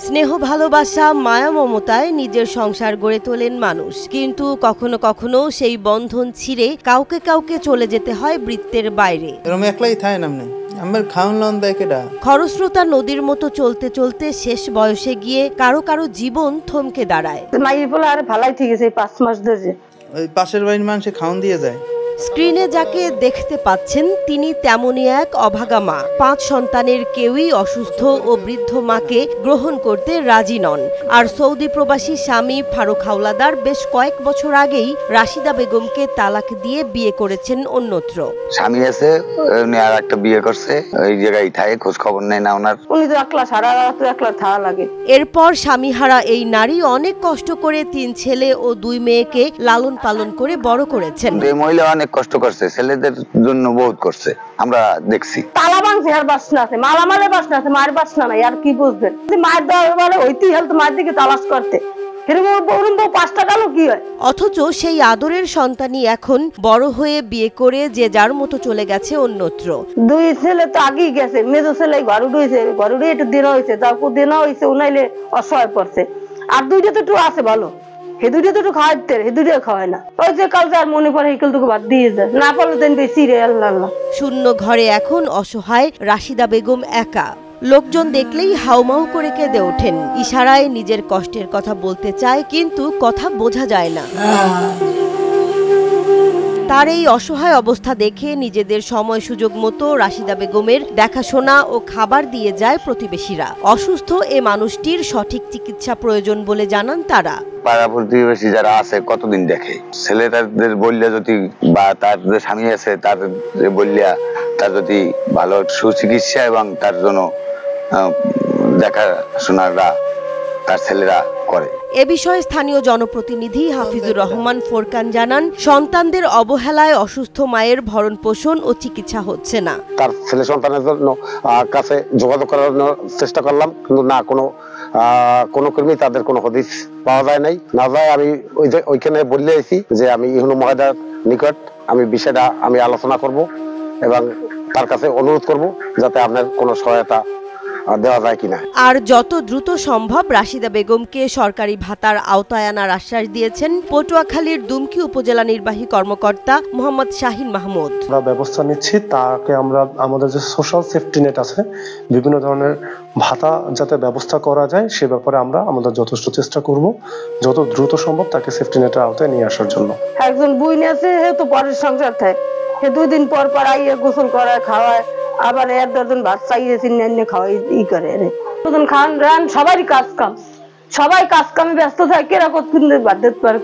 স্নেহ ভালোবাসা মায়া মমতায় নিজের সংসার গড়ে তোলেন মানুষ, কিন্তু কখনো কখনো সেই বন্ধন ছিঁড়ে কাউকে কাউকে চলে যেতে হয় বৃত্তের বাইরে। খরস্রোতা নদীর মতো চলতে চলতে শেষ বয়সে গিয়ে কারো কারো জীবন থমকে দাঁড়ায়। পাশের বাড়ির মানুষে খাওয়ান দিয়ে যায়। স্ক্রিনে যাকে দেখতে পাচ্ছেন তিনি তেমনই এক অভাগা মা। 5 সন্তানের কেউই অসুস্থ ও বৃদ্ধ মাকে গ্রহণ করতে রাজি নন। আর সৌদি প্রবাসী স্বামী ফারুক হাওলাদার বেশ কয়েক বছর আগেই রাশিদা বেগমকে তালাক দিয়ে বিয়ে করেছেন অন্যত্র। স্বামী আছে, উনি আর একটা বিয়ে করছে, ওই জায়গায় থাকে, খোঁজ খবর নেই না ওনার। উনি তো একলা সারা রাত একলা থাকা লাগে। এরপর স্বামীহারা এই নারী অনেক কষ্ট করে 3 ছেলে ও 2 মেয়েকে লালন পালন করে বড় করেছেন। এই মহিলা অনেক কষ্ট করছে, ছেলেদের জন্য বহুত করছে, আমরা দেখছি। তালা ভাঙছে, আর বাসনা আছে, মালামালে বাসনা আছে, মায়ের বাসনা নাই। আর কি বুঝবেন, মায়ের দেওয়ার বলে ওইতেই হেলতো মায়ের দিকে তালাশ করতে। অথচ সেই আদরের সন্তানই এখন বড় হয়ে বিয়ে করে যে যার মতো চলে গেছে অন্যত্র। 2 ছেলে তো আগেই গেছে, মেজো ছেলে ঘর উঠেছে, ঘর উঠে একটু দেনা হয়েছে, তারপর দেনা হয়েছে, উনাইলে অসহায় পড়ছে। আর 2টা তো একটু আছে ভালো, হে 2টা তো একটু খাওয়াইতে, হে 2টা খাওয়ায় না। ওই যে কাল যার মনে পড়ে হেকেল তোকে বাদ দিয়ে যায়, না পারলে দেন বেশি রে। আল্লাহ। শূন্য ঘরে এখন অসহায় রাশিদা বেগম একা। লোকজন দেখলেই হাউমাউ করে কেঁদে ওঠেন। ইশারায় নিজের কষ্টের কথা বলতে চায়, কিন্তু কথা বোঝা যায় না। তার এই অসহায় অবস্থা দেখে নিজেদের সময় সুযোগ মতো রাশিদা বেগমের দেখাশোনা ও খাবার দিয়ে যায় প্রতিবেশীরা। অসুস্থ এ মানুষটির সঠিক চিকিৎসা প্রয়োজন বলে জানান তারা। পাড়া প্রতিবেশী যারা আছে কতদিন দেখে, ছেলেটাদের বললে যদি বা তার যে স্বামী আছে তার বললে তার যদি ভালো সুচিকিৎসা এবং তার জন্য দেখাশোনাটা তার ছেলেরা করে। এ বিষয়ে স্থানীয় জনপ্রতিনিধি হাফিজুর রহমান ফোরকান জানান, সন্তানদের অবহেলায় অসুস্থ মায়ের ভরণ পোষণ ও চিকিৎসা হচ্ছে না। তার ছেলে সন্তানের জন্য কাছে যোগাযোগ করার চেষ্টা করলাম, কিন্তু না, কোনো কর্মী তাদের কোনো হদিস পাওয়া যায় নাই। না যায় আমি ওইখানে বললে আইছি যে আমি ইহনু মহাদার নিকট আমি বিষয়টা আমি আলোচনা করব এবং তার কাছে অনুরোধ করব যাতে আপনার কোনো সহায়তা দেওয়া যায় কিনা। আর যত দ্রুত সম্ভব রাশিদা বেগমকে সরকারি ভাতার আওতায় আনার আশ্বাস দিয়েছেন পটুয়াখালীর দুমকি উপজেলা নির্বাহী কর্মকর্তা মোহাম্মদ শাহিন মাহমুদ। আমরা ব্যবস্থা নিচ্ছি, তাকে আমরা আমাদের যে সোশ্যাল সেফটি নেট আছে, বিভিন্ন ধরনের ভাতা যাতে ব্যবস্থা করা যায় সে ব্যাপারে আমরা আমাদের যথেষ্ট চেষ্টা করব, যত দ্রুত সম্ভব তাকে সেফটি নেটের আওতায় নিয়ে আসার জন্য। একজন বুইন আছে, হে তো পরের সংসার থাকে, হে 2 দিন পর পর আইয়ে গোসল করায়, খাওয়ায়, আবার 1-2 ভাত চাইয়েছি নিয়ে খাওয়াই ই করে। খান রান সবারই সবাই কাজ কামে ব্যস্ত থাকে, এরা কতক্ষণ বাদ দিতে পারে।